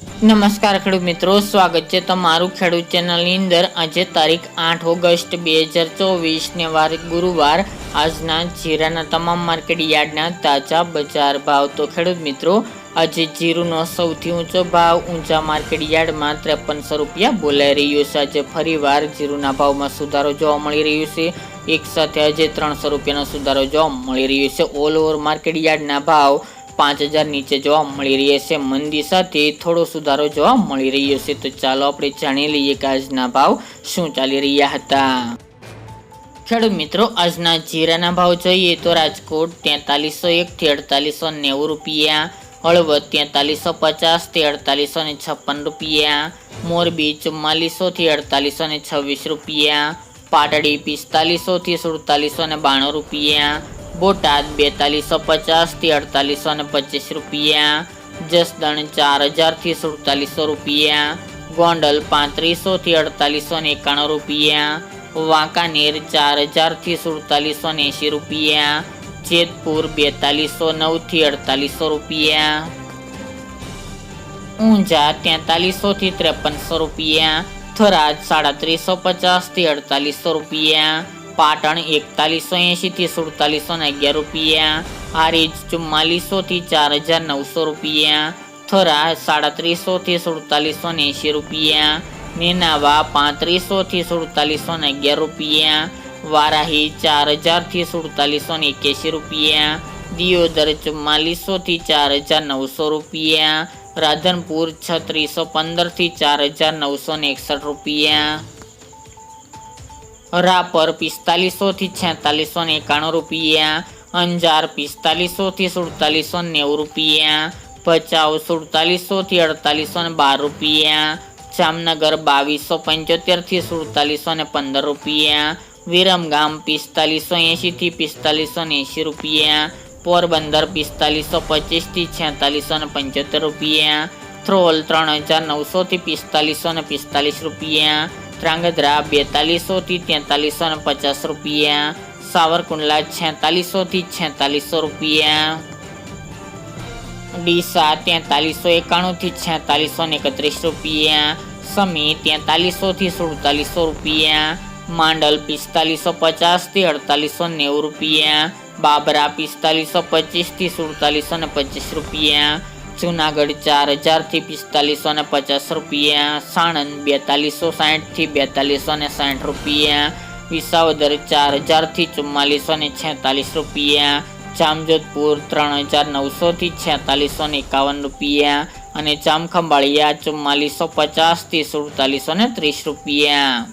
નમસ્કાર ખેડૂત મિત્રો, સ્વાગત છે તમારું ખેડૂત ચેનલની અંદર। આજે તારીખ 8 ઓગસ્ટ 2024 ને વાર ગુરુવાર। આજના જીરાના તમામ માર્કેટ યાર્ડના તાજા બજાર ભાવ। તો ખેડૂત મિત્રો, આજે જીરુનો સૌથી ઊંચો ભાવ ઊંચા માર્કેટ યાર્ડમાં 5300 રૂપિયા બોલાઈ રહ્યો છે। આજે ફરીવાર જીરુના ભાવમાં સુધારો જોવા મળી રહ્યો છે। એક સાથે આજે 300 રૂપિયાનો સુધારો જોવા મળી રહ્યો છે। ઓલ ઓવર માર્કેટ યાર્ડના ભાવ 5000 નીચે જોવા મળી રહ્યા છે। મંદી સાથે થોડો સુધારો જોવા મળી રહ્યો છે। તો ચાલો આપણે જાણી લઈએ કે આજના ભાવ શું ચાલી રહ્યા હતા। ખેડૂત મિત્રો, આજના જીરાના ભાવ જોઈએ તો રાજકોટ 4301 થી 4890 રૂપિયા, હળવદ 4350 થી 4856 રૂપિયા, મોરબી 4400 થી 4826 રૂપિયા, પાટડી 4500 થી 4792 રૂપિયા, બોટાદ 4250 થી 4825 રૂપિયા, જસદણ 4000 થી 4700 રૂપિયા, ગોંડલ 3500 થી 4891 રૂપિયા, વાંકાનેર 4000 થી 4780 રૂપિયા, જેતપુર 4209 થી 4800 રૂપિયા, ઊંઝા 4300 થી 5300 રૂપિયા, થરાદ 3750 થી 4800 રૂપિયા, પાટણ 4180 થી 4711 રૂપિયા, હારીજ 4400 થી 4900 રૂપિયા, થરા 3700 થી 4780 રૂપિયા, નેનાવા 3500 થી 4711 રૂપિયા, વારાહી 4000 થી 4781 રૂપિયા, દિયોદર 4400 થી 4900 રૂપિયા, રાધનપુર 3615 થી 4961 રૂપિયા, રાપર 4500 થી 4691 રૂપિયા, અંજાર 4500 થી 4790 રૂપિયા, ભચાઉ 4700 થી 4812 રૂપિયા, જામનગર 2275 થી 4715 રૂપિયા, વિરમગામ 4580 થી 4580 રૂપિયા, પોરબંદર 4525 થી 4675 રૂપિયા, થ્રોલ 3900 થી 4545 રૂપિયા, ધ્રાંગધ્રા 4200 થી 4350 રૂપિયા, સાવરકુંડલા 4600 થી 4600 રૂપિયા, ડીસા 4391 થી 4631 રૂપિયા, સમી 4300 થી 4700 રૂપિયા, માંડલ 4550 થી 4890 રૂપિયા, બાબરા 4525 થી 4725 રૂપિયા, જુનાગઢ 4000 થી 4550 રૂપિયા, સાણંદ 4260 થી 4260 રૂપિયા, વિસાવદર 4000 થી 4446 રૂપિયા, જામજોધપુર 3900 થી 4651 રૂપિયા અને જામખંભાળિયા 4450 થી 4730 રૂપિયા।